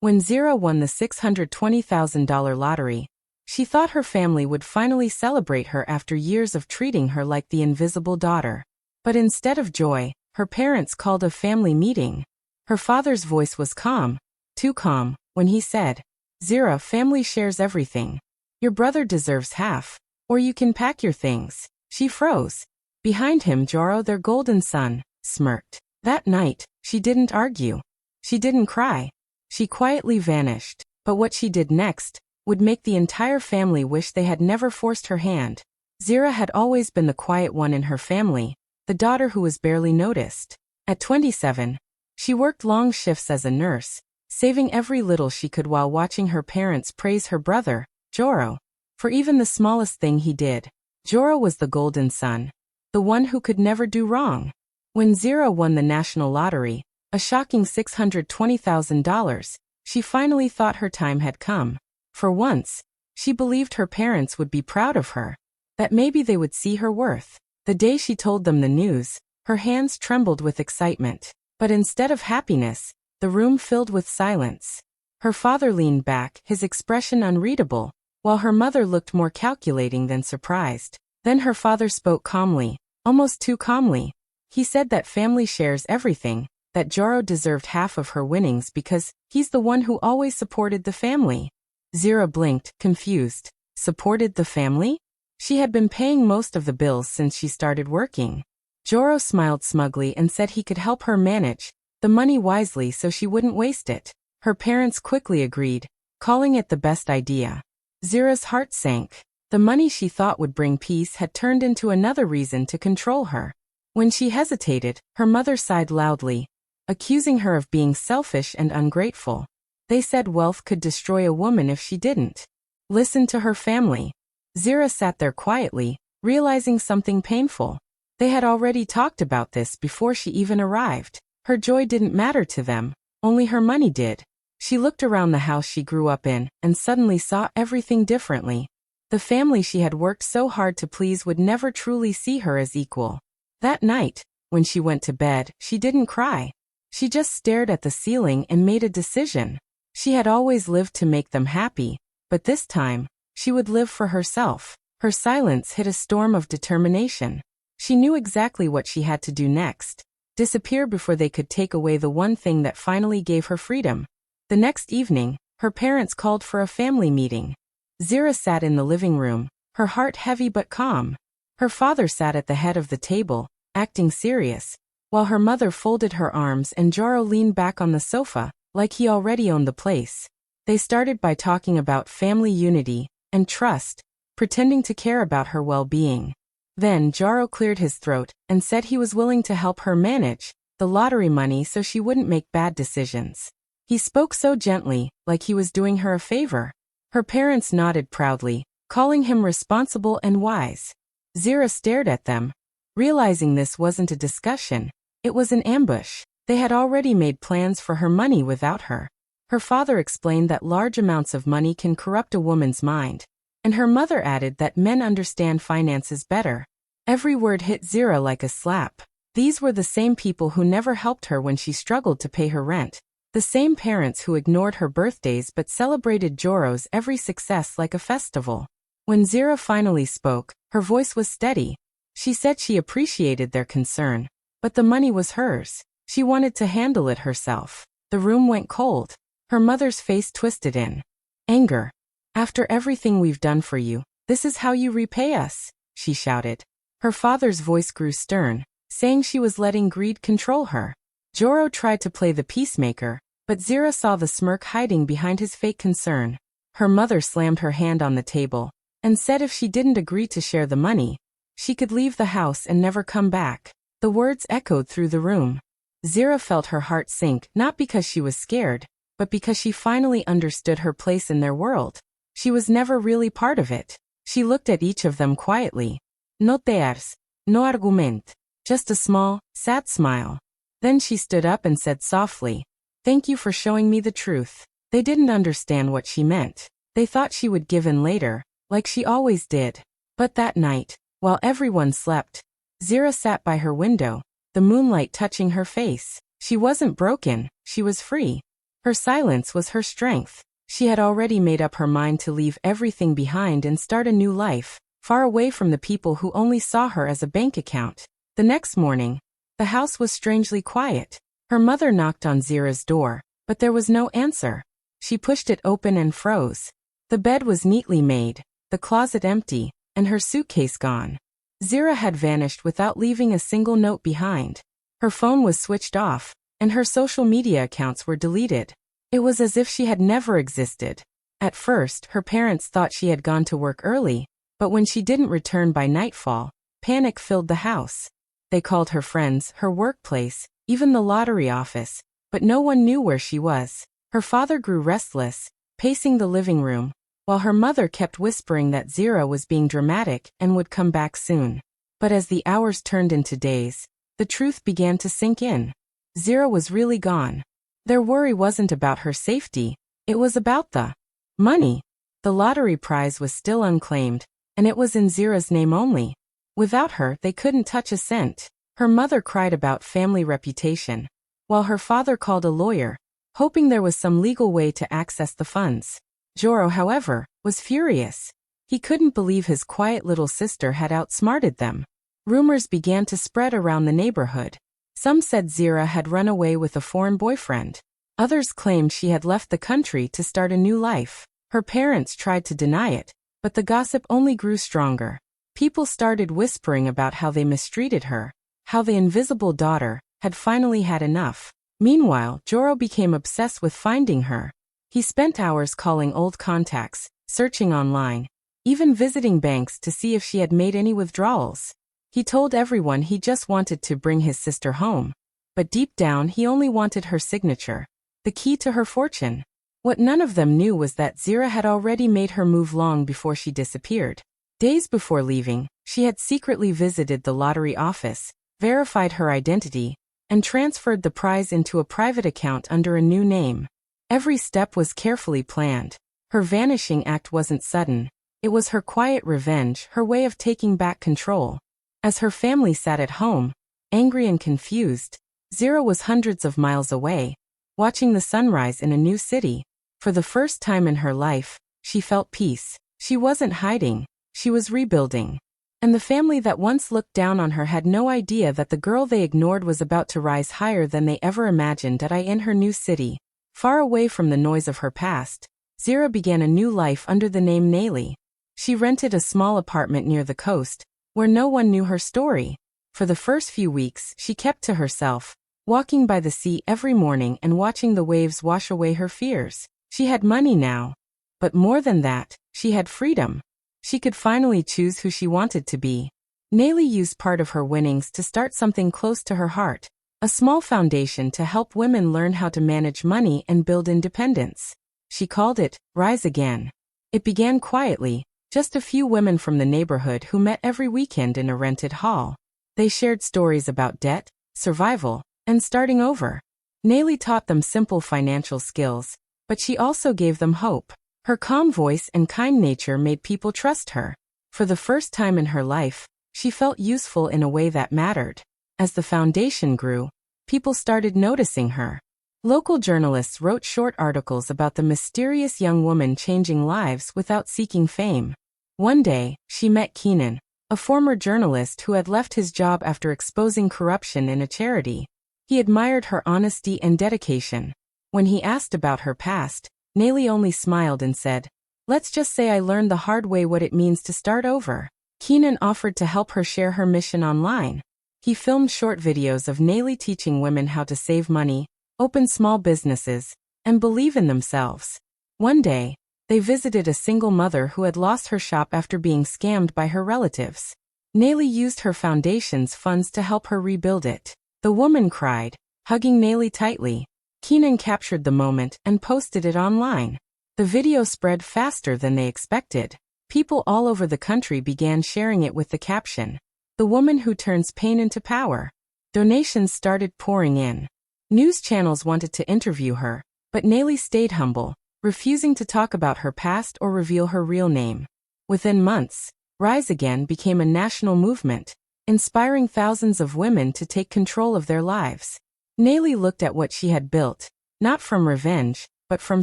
When Zira won the $620,000 lottery, she thought her family would finally celebrate her after years of treating her like the invisible daughter. But instead of joy, her parents called a family meeting. Her father's voice was calm, too calm, when he said, "Zira, family shares everything. Your brother deserves half, or you can pack your things." She froze. Behind him, Joro, their golden son, smirked. That night, she didn't argue. She didn't cry. She quietly vanished. But what she did next would make the entire family wish they had never forced her hand. Zira had always been the quiet one in her family, the daughter who was barely noticed. At 27, she worked long shifts as a nurse, saving every little she could while watching her parents praise her brother, Joro, for even the smallest thing he did. Joro was the golden son, the one who could never do wrong. When Zira won the national lottery, a shocking $620,000, she finally thought her time had come. For once, she believed her parents would be proud of her, that maybe they would see her worth. The day she told them the news, her hands trembled with excitement. But instead of happiness, the room filled with silence. Her father leaned back, his expression unreadable, while her mother looked more calculating than surprised. Then her father spoke calmly, almost too calmly. He said that family shares everything, that Joro deserved half of her winnings because he's the one who always supported the family. Zira blinked, confused. Supported the family? She had been paying most of the bills since she started working. Joro smiled smugly and said he could help her manage the money wisely so she wouldn't waste it. Her parents quickly agreed, calling it the best idea. Zira's heart sank. The money she thought would bring peace had turned into another reason to control her. When she hesitated, her mother sighed loudly, accusing her of being selfish and ungrateful. They said wealth could destroy a woman if she didn't listen to her family. Zira sat there quietly, realizing something painful. They had already talked about this before she even arrived. Her joy didn't matter to them, only her money did. She looked around the house she grew up in and suddenly saw everything differently. The family she had worked so hard to please would never truly see her as equal. That night, when she went to bed, she didn't cry. She just stared at the ceiling and made a decision. She had always lived to make them happy, but this time, she would live for herself. Her silence hid a storm of determination. She knew exactly what she had to do next. Disappear before they could take away the one thing that finally gave her freedom. The next evening, her parents called for a family meeting. Zira sat in the living room, her heart heavy but calm. Her father sat at the head of the table, acting serious, while her mother folded her arms and Joro leaned back on the sofa, like he already owned the place. They started by talking about family unity and trust, pretending to care about her well-being. Then Joro cleared his throat and said he was willing to help her manage the lottery money so she wouldn't make bad decisions. He spoke so gently, like he was doing her a favor. Her parents nodded proudly, calling him responsible and wise. Zira stared at them, realizing this wasn't a discussion, it was an ambush. They had already made plans for her money without her. Her father explained that large amounts of money can corrupt a woman's mind, and her mother added that men understand finances better. Every word hit Zira like a slap. These were the same people who never helped her when she struggled to pay her rent. The same parents who ignored her birthdays but celebrated Joro's every success like a festival. When Zira finally spoke, her voice was steady. She said she appreciated their concern, but the money was hers. She wanted to handle it herself. The room went cold. Her mother's face twisted in anger. "After everything we've done for you, this is how you repay us," she shouted. Her father's voice grew stern, saying she was letting greed control her. Joro tried to play the peacemaker, but Zira saw the smirk hiding behind his fake concern. Her mother slammed her hand on the table and said if she didn't agree to share the money, she could leave the house and never come back. The words echoed through the room. Zira felt her heart sink, not because she was scared, but because she finally understood her place in their world. She was never really part of it. She looked at each of them quietly. "No tears, no argument." Just a small, sad smile. Then she stood up and said softly, "Thank you for showing me the truth." They didn't understand what she meant. They thought she would give in later, like she always did. But that night, while everyone slept, Zira sat by her window, the moonlight touching her face. She wasn't broken, she was free. Her silence was her strength. She had already made up her mind to leave everything behind and start a new life, far away from the people who only saw her as a bank account. The next morning, the house was strangely quiet. Her mother knocked on Zira's door, but there was no answer. She pushed it open and froze. The bed was neatly made, the closet empty, and her suitcase gone. Zira had vanished without leaving a single note behind. Her phone was switched off, and her social media accounts were deleted. It was as if she had never existed. At first, her parents thought she had gone to work early, but when she didn't return by nightfall, panic filled the house. They called her friends, her workplace, even the lottery office, but no one knew where she was. Her father grew restless, pacing the living room, while her mother kept whispering that Zira was being dramatic and would come back soon. But as the hours turned into days, the truth began to sink in. Zira was really gone. Their worry wasn't about her safety, it was about the money. The lottery prize was still unclaimed, and it was in Zira's name only. Without her, they couldn't touch a cent. Her mother cried about family reputation, while her father called a lawyer, hoping there was some legal way to access the funds. Joro, however, was furious. He couldn't believe his quiet little sister had outsmarted them. Rumors began to spread around the neighborhood. Some said Zira had run away with a foreign boyfriend. Others claimed she had left the country to start a new life. Her parents tried to deny it, but the gossip only grew stronger. People started whispering about how they mistreated her, how the invisible daughter had finally had enough. Meanwhile, Joro became obsessed with finding her. He spent hours calling old contacts, searching online, even visiting banks to see if she had made any withdrawals. He told everyone he just wanted to bring his sister home. But deep down he only wanted her signature, the key to her fortune. What none of them knew was that Zira had already made her move long before she disappeared. Days before leaving, she had secretly visited the lottery office, verified her identity, and transferred the prize into a private account under a new name. Every step was carefully planned. Her vanishing act wasn't sudden. It was her quiet revenge, her way of taking back control. As her family sat at home, angry and confused, Zira was hundreds of miles away, watching the sunrise in a new city. For the first time in her life, she felt peace. She wasn't hiding, she was rebuilding. And the family that once looked down on her had no idea that the girl they ignored was about to rise higher than they ever imagined. In her new city, far away from the noise of her past, Zira began a new life under the name Nayli. She rented a small apartment near the coast, where no one knew her story. For the first few weeks, she kept to herself, walking by the sea every morning and watching the waves wash away her fears. She had money now. But more than that, she had freedom. She could finally choose who she wanted to be. Nayli used part of her winnings to start something close to her heart, a small foundation to help women learn how to manage money and build independence. She called it Rise Again. It began quietly, just a few women from the neighborhood who met every weekend in a rented hall. They shared stories about debt, survival, and starting over. Nayli taught them simple financial skills, but she also gave them hope. Her calm voice and kind nature made people trust her. For the first time in her life, she felt useful in a way that mattered. As the foundation grew, people started noticing her. Local journalists wrote short articles about the mysterious young woman changing lives without seeking fame. One day, she met Keenan, a former journalist who had left his job after exposing corruption in a charity. He admired her honesty and dedication. When he asked about her past, Nayli only smiled and said, "Let's just say I learned the hard way what it means to start over." Keenan offered to help her share her mission online. He filmed short videos of Nayli teaching women how to save money, open small businesses, and believe in themselves. One day, they visited a single mother who had lost her shop after being scammed by her relatives. Nayli used her foundation's funds to help her rebuild it. The woman cried, hugging Nayli tightly. Keenan captured the moment and posted it online. The video spread faster than they expected. People all over the country began sharing it with the caption, "The woman who turns pain into power." Donations started pouring in. News channels wanted to interview her, but Nayli stayed humble, refusing to talk about her past or reveal her real name. Within months, Rise Again became a national movement, inspiring thousands of women to take control of their lives. Nayli looked at what she had built, not from revenge, but from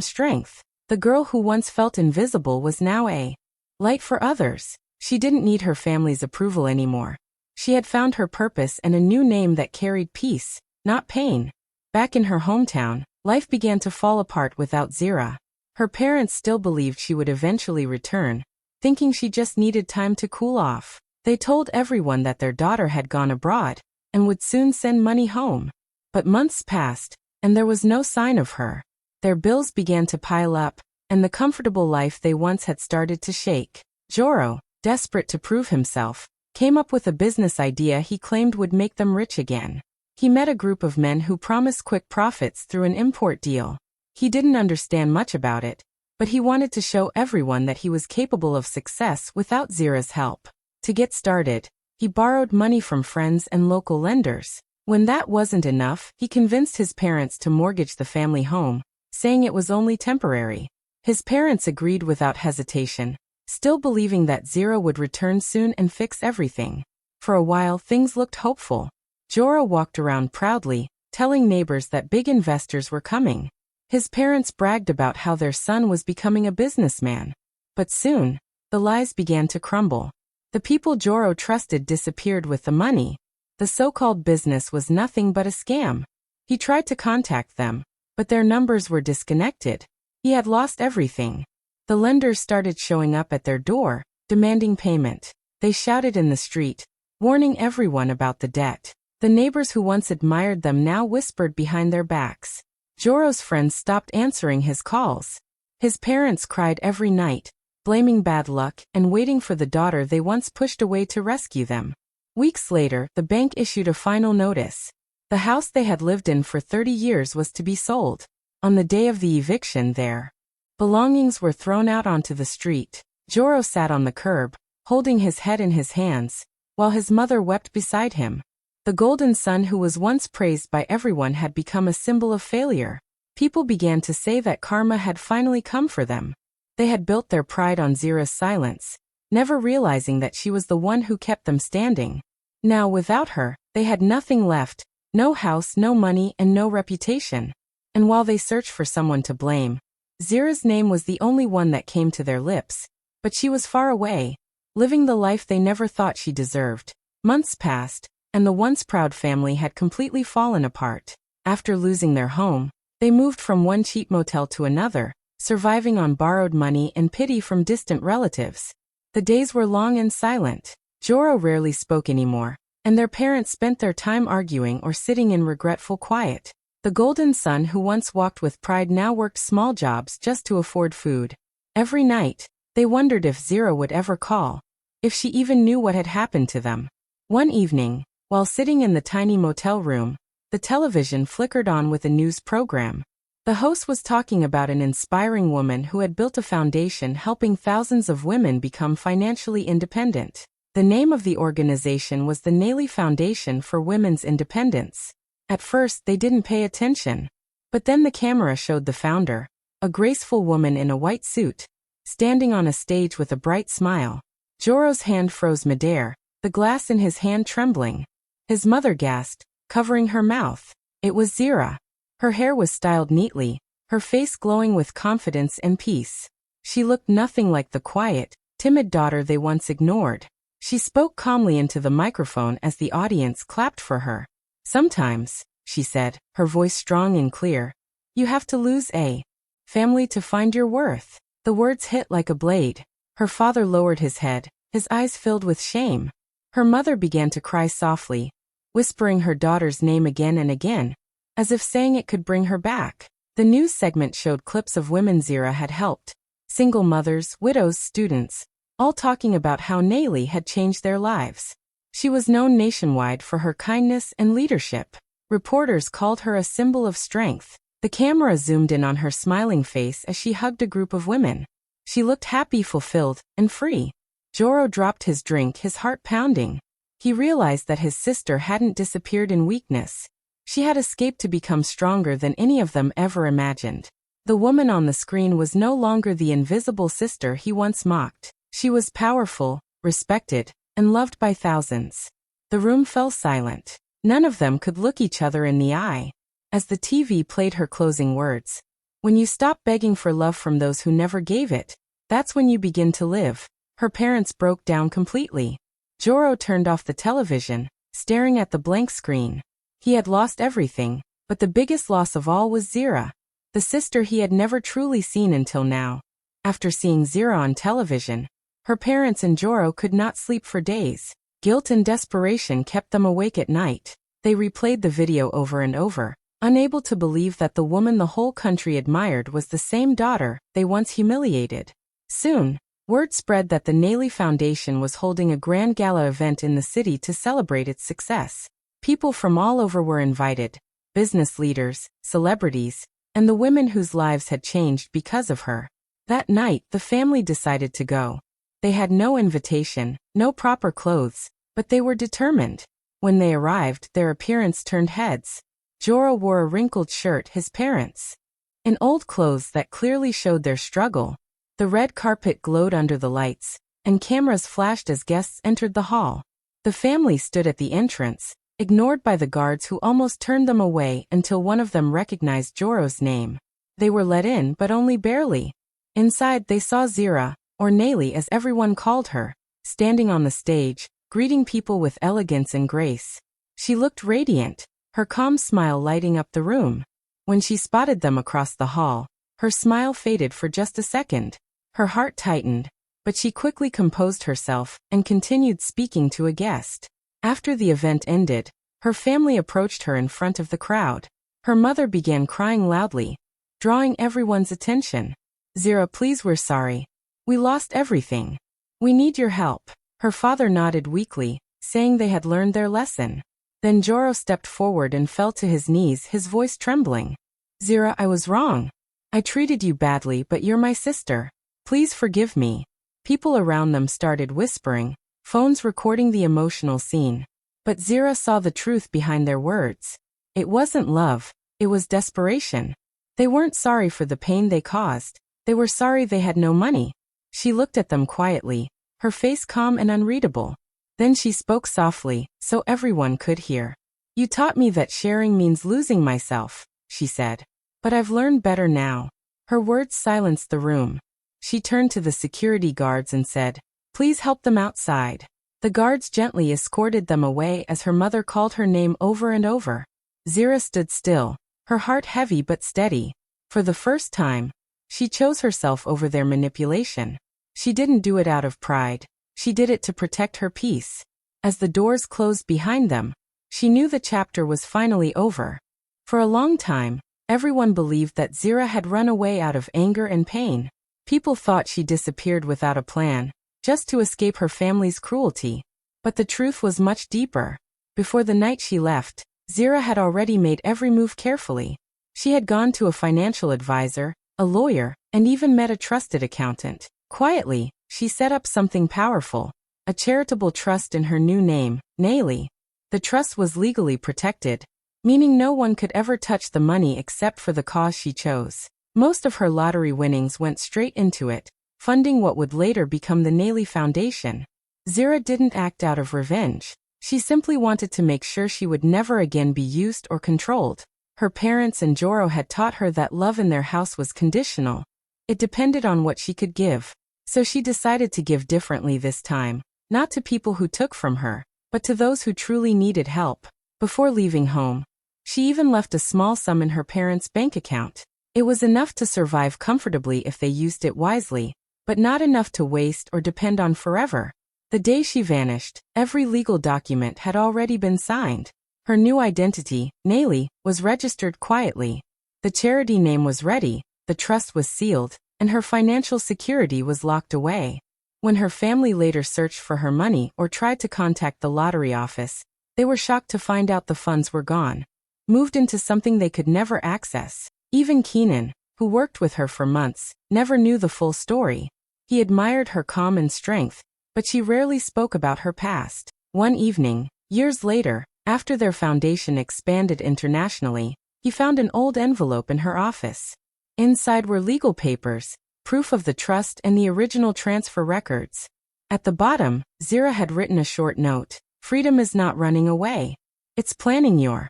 strength. The girl who once felt invisible was now a light for others. She didn't need her family's approval anymore. She had found her purpose and a new name that carried peace, not pain. Back in her hometown, life began to fall apart without Zira. Her parents still believed she would eventually return, thinking she just needed time to cool off. They told everyone that their daughter had gone abroad and would soon send money home. But months passed, and there was no sign of her. Their bills began to pile up, and the comfortable life they once had started to shake. Joro, desperate to prove himself, came up with a business idea he claimed would make them rich again. He met a group of men who promised quick profits through an import deal. He didn't understand much about it, but he wanted to show everyone that he was capable of success without Zira's help. To get started, he borrowed money from friends and local lenders. When that wasn't enough, he convinced his parents to mortgage the family home, saying it was only temporary. His parents agreed without hesitation, still believing that Zira would return soon and fix everything. For a while, things looked hopeful. Joro walked around proudly, telling neighbors that big investors were coming. His parents bragged about how their son was becoming a businessman. But soon, the lies began to crumble. The people Joro trusted disappeared with the money. The so-called business was nothing but a scam. He tried to contact them, but their numbers were disconnected. He had lost everything. The lenders started showing up at their door, demanding payment. They shouted in the street, warning everyone about the debt. The neighbors who once admired them now whispered behind their backs. Joro's friends stopped answering his calls. His parents cried every night, blaming bad luck and waiting for the daughter they once pushed away to rescue them. Weeks later, the bank issued a final notice. The house they had lived in for 30 years was to be sold. On the day of the eviction, their belongings were thrown out onto the street. Joro sat on the curb, holding his head in his hands, while his mother wept beside him. The golden son who was once praised by everyone had become a symbol of failure. People began to say that karma had finally come for them. They had built their pride on Zira's silence, never realizing that she was the one who kept them standing. Now without her, they had nothing left, no house, no money, and no reputation. And while they searched for someone to blame, Zira's name was the only one that came to their lips. But she was far away, living the life they never thought she deserved. Months passed, and the once proud family had completely fallen apart. After losing their home, they moved from one cheap motel to another, surviving on borrowed money and pity from distant relatives. The days were long and silent. Joro rarely spoke anymore, and their parents spent their time arguing or sitting in regretful quiet. The golden son who once walked with pride now worked small jobs just to afford food. Every night, they wondered if Zira would ever call, if she even knew what had happened to them. One evening, while sitting in the tiny motel room, the television flickered on with a news program. The host was talking about an inspiring woman who had built a foundation helping thousands of women become financially independent. The name of the organization was the Naley Foundation for Women's Independence. At first, they didn't pay attention. But then the camera showed the founder, a graceful woman in a white suit, standing on a stage with a bright smile. Joro's hand froze midair, the glass in his hand trembling. His mother gasped, covering her mouth. It was Zira. Her hair was styled neatly, her face glowing with confidence and peace. She looked nothing like the quiet, timid daughter they once ignored. She spoke calmly into the microphone as the audience clapped for her. Sometimes, she said, her voice strong and clear, you have to lose a family to find your worth. The words hit like a blade. Her father lowered his head, his eyes filled with shame. Her mother began to cry softly, whispering her daughter's name again and again, as if saying it could bring her back. The news segment showed clips of women Zira had helped, single mothers, widows, students, all talking about how Naley had changed their lives. She was known nationwide for her kindness and leadership. Reporters called her a symbol of strength. The camera zoomed in on her smiling face as she hugged a group of women. She looked happy, fulfilled, and free. Joro dropped his drink, his heart pounding. He realized that his sister hadn't disappeared in weakness. She had escaped to become stronger than any of them ever imagined. The woman on the screen was no longer the invisible sister he once mocked. She was powerful, respected, and loved by thousands. The room fell silent. None of them could look each other in the eye. as the TV played her closing words. When you stop begging for love from those who never gave it, that's when you begin to live. Her parents broke down completely. Joro turned off the television, staring at the blank screen. He had lost everything, but the biggest loss of all was Zira, the sister he had never truly seen until now. After seeing Zira on television, her parents and Joro could not sleep for days. Guilt and desperation kept them awake at night. They replayed the video over and over, unable to believe that the woman the whole country admired was the same daughter they once humiliated. Soon, word spread that the Naley Foundation was holding a grand gala event in the city to celebrate its success. People from all over were invited, business leaders, celebrities, and the women whose lives had changed because of her. That night, the family decided to go. They had no invitation, no proper clothes, but they were determined. When they arrived, their appearance turned heads. Joro wore a wrinkled shirt, his parents, in old clothes that clearly showed their struggle. The red carpet glowed under the lights, and cameras flashed as guests entered the hall. The family stood at the entrance, ignored by the guards who almost turned them away until one of them recognized Joro's name. They were let in, but only barely. Inside, they saw Zira, or Naley as everyone called her, standing on the stage, greeting people with elegance and grace. She looked radiant, her calm smile lighting up the room. When she spotted them across the hall, her smile faded for just a second. Her heart tightened, but she quickly composed herself and continued speaking to a guest. After the event ended, her family approached her in front of the crowd. Her mother began crying loudly, drawing everyone's attention. Zira, please, we're sorry. We lost everything. We need your help. Her father nodded weakly, saying they had learned their lesson. Then Joro stepped forward and fell to his knees, his voice trembling. Zira, I was wrong. I treated you badly, but you're my sister. Please forgive me. People around them started whispering, phones recording the emotional scene. But Zira saw the truth behind their words. It wasn't love, it was desperation. They weren't sorry for the pain they caused. They were sorry they had no money. She looked at them quietly, her face calm and unreadable. Then she spoke softly, so everyone could hear. You taught me that sharing means losing myself, she said. But I've learned better now. Her words silenced the room. She turned to the security guards and said, please help them outside. The guards gently escorted them away as her mother called her name over and over. Zira stood still, her heart heavy but steady. For the first time, she chose herself over their manipulation. She didn't do it out of pride. She did it to protect her peace. As the doors closed behind them, she knew the chapter was finally over. For a long time, everyone believed that Zira had run away out of anger and pain. People thought she disappeared without a plan, just to escape her family's cruelty. But the truth was much deeper. Before the night she left, Zira had already made every move carefully. She had gone to a financial advisor, a lawyer, and even met a trusted accountant. Quietly, she set up something powerful, a charitable trust in her new name, Naley. The trust was legally protected, meaning no one could ever touch the money except for the cause she chose. Most of her lottery winnings went straight into it, funding what would later become the Naley Foundation. Zira didn't act out of revenge. She simply wanted to make sure she would never again be used or controlled. Her parents and Joro had taught her that love in their house was conditional. It depended on what she could give. So she decided to give differently this time, not to people who took from her, but to those who truly needed help. Before leaving home, she even left a small sum in her parents' bank account. It was enough to survive comfortably if they used it wisely, but not enough to waste or depend on forever. The day she vanished, every legal document had already been signed. Her new identity, Naley, was registered quietly. The charity name was ready, the trust was sealed, and her financial security was locked away. When her family later searched for her money or tried to contact the lottery office, they were shocked to find out the funds were gone, moved into something they could never access. Even Keenan, who worked with her for months, never knew the full story. He admired her calm and strength, but she rarely spoke about her past. One evening, years later, after their foundation expanded internationally, he found an old envelope in her office. Inside were legal papers, proof of the trust and the original transfer records. At the bottom, Zira had written a short note. Freedom is not running away. It's planning your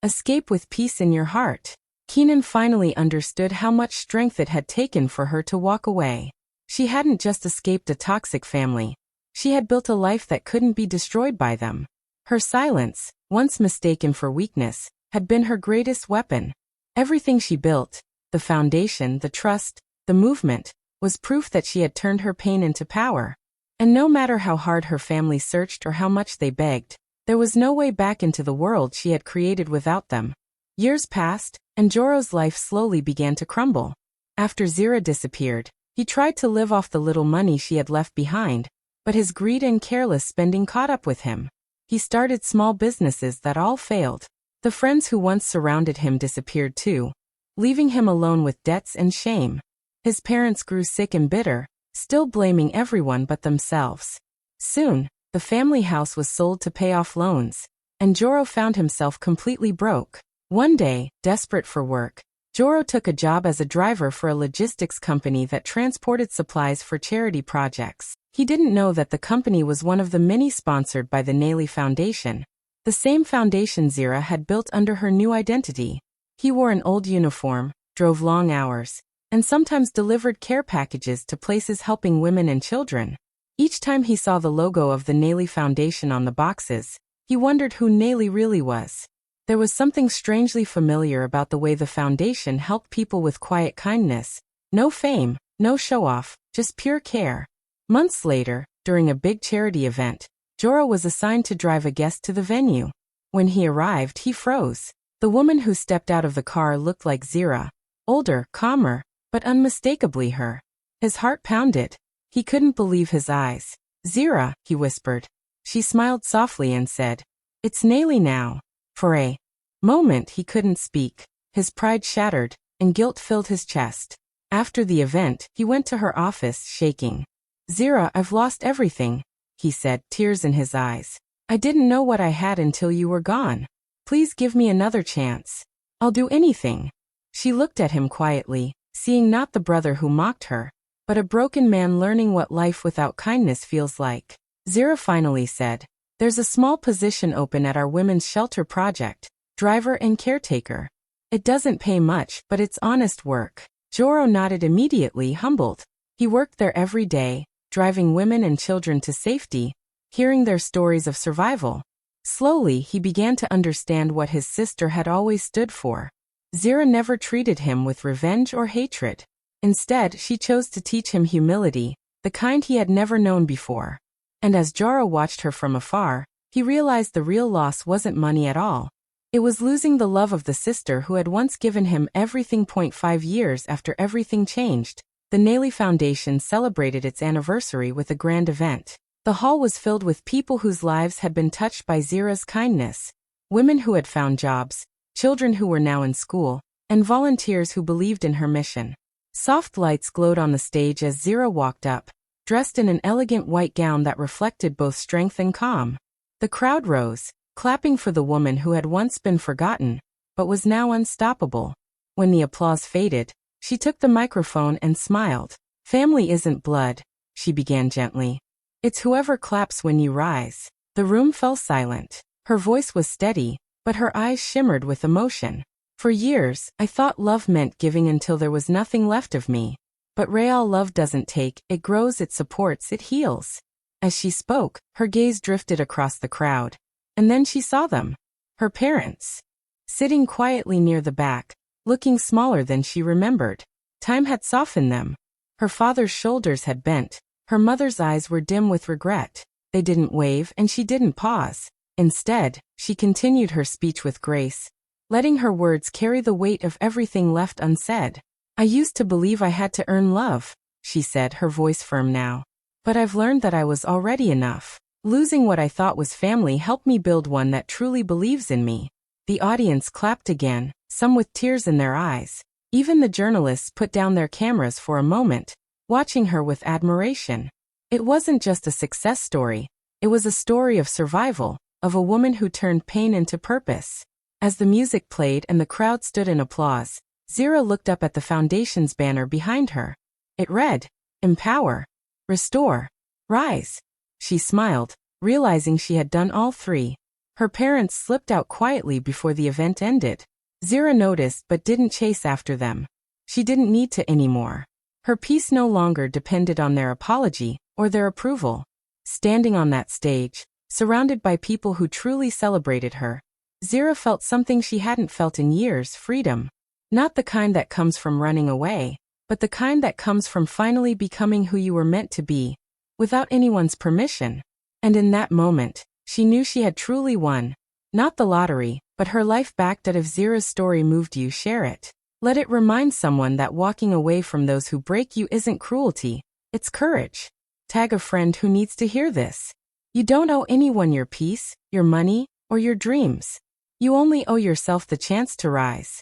Escape with peace in your heart. Keenan finally understood how much strength it had taken for her to walk away. She hadn't just escaped a toxic family. She had built a life that couldn't be destroyed by them. Her silence, once mistaken for weakness, had been her greatest weapon. Everything she built, the foundation, the trust, the movement, was proof that she had turned her pain into power. And no matter how hard her family searched or how much they begged, there was no way back into the world she had created without them. Years passed, and Joro's life slowly began to crumble. After Zira disappeared, he tried to live off the little money she had left behind, but his greed and careless spending caught up with him. He started small businesses that all failed. The friends who once surrounded him disappeared too, leaving him alone with debts and shame. His parents grew sick and bitter, still blaming everyone but themselves. Soon, the family house was sold to pay off loans, and Joro found himself completely broke. One day, desperate for work, Joro took a job as a driver for a logistics company that transported supplies for charity projects. He didn't know that the company was one of the many sponsored by the Naley Foundation, the same foundation Zira had built under her new identity. He wore an old uniform, drove long hours, and sometimes delivered care packages to places helping women and children. Each time he saw the logo of the Naley Foundation on the boxes, he wondered who Naley really was. There was something strangely familiar about the way the foundation helped people with quiet kindness. No fame, no show-off, just pure care. Months later, during a big charity event, Joro was assigned to drive a guest to the venue. When he arrived, he froze. The woman who stepped out of the car looked like Zira. Older, calmer, but unmistakably her. His heart pounded. He couldn't believe his eyes. "Zira," he whispered. She smiled softly and said, "It's Naley now." For a moment he couldn't speak. His pride shattered, and guilt filled his chest. After the event, he went to her office, shaking. "Zira, I've lost everything," he said, tears in his eyes. "I didn't know what I had until you were gone. Please give me another chance. I'll do anything." She looked at him quietly, seeing not the brother who mocked her, but a broken man learning what life without kindness feels like. Zira finally said, "There's a small position open at our women's shelter project, driver and caretaker. It doesn't pay much, but it's honest work." Joro nodded immediately, humbled. He worked there every day, driving women and children to safety, hearing their stories of survival. Slowly, he began to understand what his sister had always stood for. Zira never treated him with revenge or hatred. Instead, she chose to teach him humility, the kind he had never known before. And as Joro watched her from afar, he realized the real loss wasn't money at all. It was losing the love of the sister who had once given him everything. 5 years after everything changed, the Naley Foundation celebrated its anniversary with a grand event. The hall was filled with people whose lives had been touched by Zira's kindness. Women who had found jobs, children who were now in school, and volunteers who believed in her mission. Soft lights glowed on the stage as Zira walked up, dressed in an elegant white gown that reflected both strength and calm. The crowd rose, clapping for the woman who had once been forgotten, but was now unstoppable. When the applause faded, she took the microphone and smiled. "Family isn't blood," she began gently. "It's whoever claps when you rise." The room fell silent. Her voice was steady, but her eyes shimmered with emotion. "For years, I thought love meant giving until there was nothing left of me. But real love doesn't take, it grows, it supports, it heals." As she spoke, her gaze drifted across the crowd. And then she saw them. Her parents. Sitting quietly near the back, looking smaller than she remembered. Time had softened them. Her father's shoulders had bent. Her mother's eyes were dim with regret. They didn't wave and she didn't pause. Instead, she continued her speech with grace, letting her words carry the weight of everything left unsaid. "I used to believe I had to earn love," she said, her voice firm now. "But I've learned that I was already enough. Losing what I thought was family helped me build one that truly believes in me." The audience clapped again, some with tears in their eyes. Even the journalists put down their cameras for a moment, watching her with admiration. It wasn't just a success story. It was a story of survival, of a woman who turned pain into purpose. As the music played and the crowd stood in applause, Zira looked up at the foundation's banner behind her. It read, "Empower, Restore, Rise." She smiled, realizing she had done all three. Her parents slipped out quietly before the event ended. Zira noticed but didn't chase after them. She didn't need to anymore. Her peace no longer depended on their apology or their approval. Standing on that stage, surrounded by people who truly celebrated her, Zira felt something she hadn't felt in years: freedom. Not the kind that comes from running away, but the kind that comes from finally becoming who you were meant to be, without anyone's permission. And in that moment, she knew she had truly won. Not the lottery, but her life back. That if Zira's story moved you, share it. Let it remind someone that walking away from those who break you isn't cruelty, it's courage. Tag a friend who needs to hear this. You don't owe anyone your peace, your money, or your dreams. You only owe yourself the chance to rise.